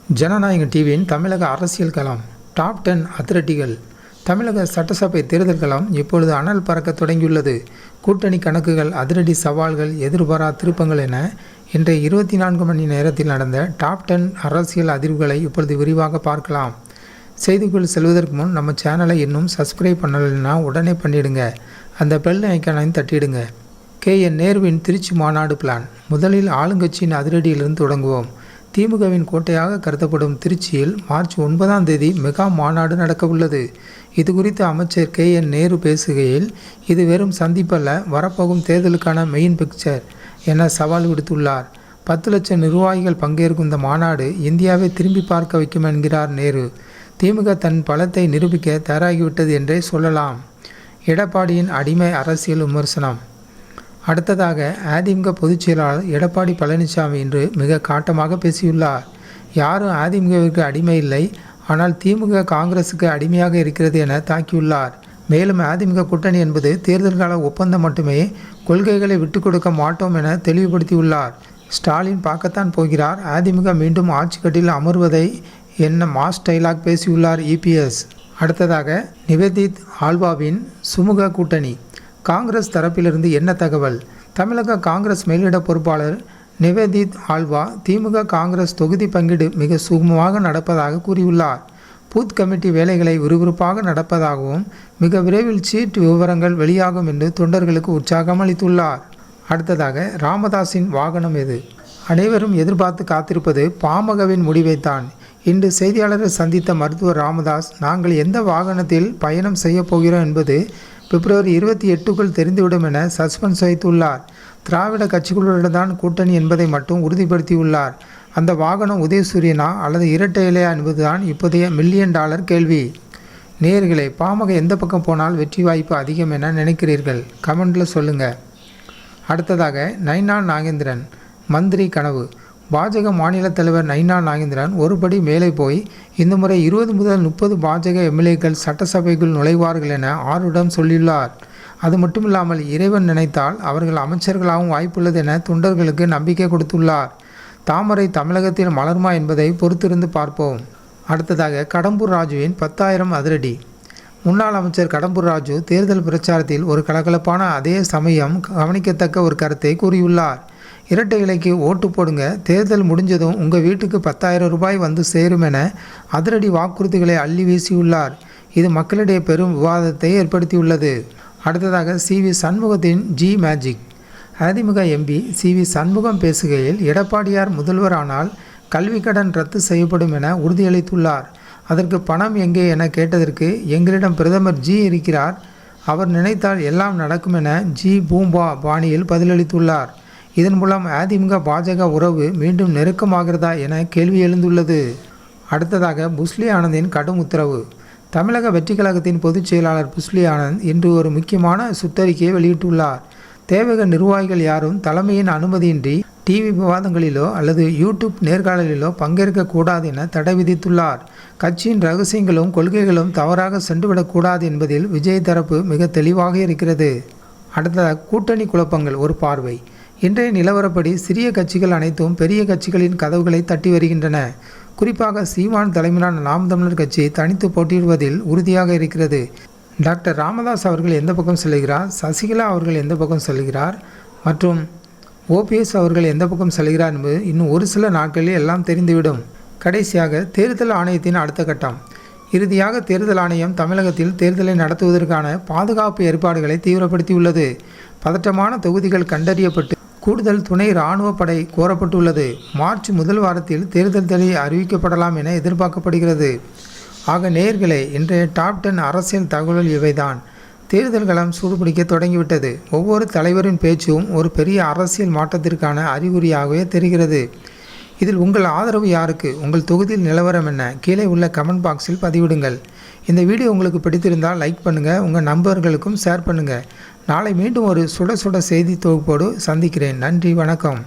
ஜனநாயகம் டிவியின் தமிழக அரசியல் களம் டாப் 10 அதிரடிகள். தமிழக சட்டசபை தேர்தல் களம் இப்பொழுது அனல் பறக்க தொடங்கியுள்ளது. கூட்டணி கணக்குகள், அதிரடி சவால்கள், எதிர்பாரா திருப்பங்கள் என இன்றைய 24 மணி நேரத்தில் நடந்த டாப் 10 அரசியல் அதிர்வுகளை இப்பொழுது விரிவாக பார்க்கலாம். செய்திக்குள் செல்வதற்கு முன் நம்ம சேனலை இன்னும் சப்ஸ்கிரைப் பண்ணலைன்னா உடனே பண்ணிடுங்க. அந்த பெல் ஐக்கானையும் தட்டிடுங்க. KN நேருவின் திருச்சி மாநாடு பிளான். முதலில் ஆளுங்கட்சியின் அதிரடியிலிருந்து தொடங்குவோம். திமுகவின் கோட்டையாக கருதப்படும் திருச்சியில் மார்ச் 9ஆம் தேதி மெகா மாநாடு நடக்கவுள்ளது. இது குறித்து அமைச்சர் KN நேரு பேசுகையில், இது வெறும் சந்திப்பல்ல, வரப்போகும் தேர்தலுக்கான மெயின் பிக்சர் என சவால் விடுத்துள்ளார். 10 லட்சம் நிர்வாகிகள் பங்கேற்கும் இந்த மாநாடு இந்தியாவை திரும்பி பார்க்க வைக்கும் என்கிறார் நேரு. திமுக தன் பலத்தை நிரூபிக்க தயாராகிவிட்டது என்றே சொல்லலாம். எடப்பாடியின் அடிமை அரசியல் விமர்சனம். அடுத்ததாக அதிமுக பொதுச் செயலாளர் எடப்பாடி பழனிசாமி இன்று மிக காட்டமாக பேசியுள்ளார். யாரும் அதிமுகவிற்கு அடிமை இல்லை, ஆனால் திமுக காங்கிரசுக்கு அடிமையாக இருக்கிறது என தாக்கியுள்ளார். மேலும் அதிமுக கூட்டணி என்பது தேர்தல் கால ஒப்பந்தம் மட்டுமே, கொள்கைகளை விட்டுக் கொடுக்க மாட்டோம் என தெளிவுபடுத்தியுள்ளார். ஸ்டாலின் பார்க்கத்தான் போகிறார், அதிமுக மீண்டும் ஆட்சி கட்டில் அமர்வதை என்ன மாஸ் டைலாக் பேசியுள்ளார் EPS. அடுத்ததாக நிவேதித் ஆல்வாவின் சுமூக கூட்டணி. காங்கிரஸ் தரப்பிலிருந்து என்ன தகவல்? தமிழக காங்கிரஸ் மேலிட பொறுப்பாளர் நிவேதித் ஆல்வா திமுக காங்கிரஸ் தொகுதி பங்கீடு மிக சுகமமாக நடப்பதாக கூறியுள்ளார். பூத் கமிட்டி வேலைகளை விறுவிறுப்பாக நடப்பதாகவும் மிக விரைவில் சீட் விவரங்கள் வெளியாகும் என்று தொண்டர்களுக்கு உற்சாகம் அளித்துள்ளார். அடுத்ததாக ராமதாஸின் வாகனம் எது? அனைவரும் எதிர்பார்த்து காத்திருப்பது பாமகவின் முடிவைத்தான். இன்று செய்தியாளரை சந்தித்த மருத்துவர் ராமதாஸ், நாங்கள் எந்த வாகனத்தில் பயணம் செய்ய போகிறோம் என்பது பிப்ரவரி 28க்குள் தெரிந்துவிடும் என சஸ்பென்ஸ் வைத்துள்ளார். திராவிட கட்சிகளுடன் தான் கூட்டணி என்பதை மட்டும் உறுதிப்படுத்தியுள்ளார். அந்த வாகனம் உதயசூரியனா அல்லது இரட்டை இலையா என்பதுதான் இப்போதைய $1 மில்லியன் கேள்வி. நேயர்களே, பாமக எந்த பக்கம் போனால் வெற்றி வாய்ப்பு அதிகம் என நினைக்கிறீர்கள்? கமெண்டில் சொல்லுங்கள். அடுத்ததாக நைனா நாகேந்திரன் மந்திரி கனவு. பாஜக மாநில தலைவர் நைனா நாகேந்திரன் ஒருபடி மேலே போய் இந்த முறை 20 முதல் 30 பாஜக MLAக்கள் சட்டசபைக்குள் நுழைவார்கள் என ஆர்வம் சொல்லியுள்ளார். அது மட்டுமில்லாமல் இறைவன் நினைத்தால் அவர்கள் அமைச்சர்களாகவும் வாய்ப்புள்ளது என தொண்டர்களுக்கு நம்பிக்கை கொடுத்துள்ளார். தாமரை தமிழகத்தில் மலர்மா என்பதை பொறுத்திருந்து பார்ப்போம். அடுத்ததாக கடம்பூர் ராஜுவின் 10,000 அதிரடி. முன்னாள் அமைச்சர் கடம்பூர் ராஜு தேர்தல் பிரச்சாரத்தில் ஒரு கலகலப்பான, அதே சமயம் கவனிக்கத்தக்க ஒரு கருத்தை கூறியுள்ளார். இரட்டை இலைக்கு ஓட்டு போடுங்க, தேர்தல் முடிஞ்சதும் உங்கள் வீட்டுக்கு 10,000 ரூபாய் வந்து சேரும் என அதிரடி வாக்குறுதிகளை அள்ளி வீசியுள்ளார். இது மக்களிடையே பெரும் விவாதத்தை ஏற்படுத்தியுள்ளது. அடுத்ததாக CV சண்முகத்தின் மேஜிக். அதிமுக MP CV சண்முகம் பேசுகையில், எடப்பாடியார் முதல்வரானால் கல்வி கடன் ரத்து செய்யப்படும் என உறுதியளித்துள்ளார். அதற்கு பணம் எங்கே என கேட்டதற்கு, எங்களிடம் பிரதமர் இருக்கிறார், அவர் நினைத்தால் எல்லாம் நடக்கும் என பூம்பா பாணியில் பதிலளித்துள்ளார். இதன் மூலம் அதிமுக பாஜக உறவு மீண்டும் நெருக்கமாகிறதா என கேள்வி எழுந்துள்ளது. அடுத்ததாக புஸ்லி ஆனந்தின் கடும் உத்தரவு. தமிழக வெற்றி கழகத்தின் பொதுச் செயலாளர் புஸ்லி ஆனந்த் இன்று ஒரு முக்கியமான சுற்றறிக்கையை வெளியிட்டுள்ளார். தேவக நிர்வாகிகள் யாரும் தலைமையின் அனுமதியின்றி டிவி விவாதங்களிலோ அல்லது யூடியூப் நேர்காணலிலோ பங்கேற்கக்கூடாது என தடை விதித்துள்ளார். கட்சியின் ரகசியங்களும் கொள்கைகளும் தவறாக சென்றுவிடக்கூடாது என்பதில் விஜய் தரப்பு மிக தெளிவாக இருக்கிறது. அடுத்ததாக கூட்டணி குழப்பங்கள் ஒரு பார்வை. இன்றைய நிலவரப்படி சிறிய கட்சிகள் அனைத்தும் பெரிய கட்சிகளின் கதவுகளை தட்டி வருகின்றன. குறிப்பாக சீமான் தலைமையிலான நாம் தமிழர் கட்சி தனித்து போட்டியிடுவதில் உறுதியாக இருக்கிறது. டாக்டர் ராமதாஸ் அவர்கள் எந்த பக்கம் செல்கிறார், சசிகலா அவர்கள் எந்த பக்கம் செல்கிறார் மற்றும் OPS அவர்கள் எந்த பக்கம் செல்கிறார் என்பது இன்னும் ஒரு சில நாட்களில் எல்லாம் தெரிந்துவிடும். கடைசியாக தேர்தல் ஆணையத்தின் அடுத்த கட்டம். இறுதியாக தேர்தல் ஆணையம் தமிழகத்தில் தேர்தலை நடத்துவதற்கான பாதுகாப்பு ஏற்பாடுகளை தீவிரப்படுத்தியுள்ளது. பதற்றமான தொகுதிகள் கண்டறியப்பட்டு கூடுதல் துணை இராணுவ படை கோரப்பட்டுள்ளது. மார்ச் முதல் வாரத்தில் தேர்தல் தேதி அறிவிக்கப்படலாம் என எதிர்பார்க்கப்படுகிறது. ஆக நேயர்களே, இன்றைய டாப் 10 அரசியல் தகவல்கள் இவைதான். தேர்தல் களம் சூடுபிடிக்க தொடங்கிவிட்டது. ஒவ்வொரு தலைவரின் பேச்சும் ஒரு பெரிய அரசியல் மாற்றத்திற்கான அறிகுறியாகவே தெரிகிறது. இதில் உங்கள் ஆதரவு யாருக்கு? உங்கள் தொகுதியில் நிலவரம் என்ன? கீழே உள்ள கமெண்ட் பாக்ஸில் பதிவிடுங்கள். இந்த வீடியோ உங்களுக்கு பிடித்திருந்தால் லைக் பண்ணுங்கள், உங்கள் நண்பர்களுக்கும் ஷேர் பண்ணுங்கள். நாளை மீண்டும் ஒரு சுட சுட செய்தி தொகுப்போடு சந்திக்கிறேன். நன்றி, வணக்கம்.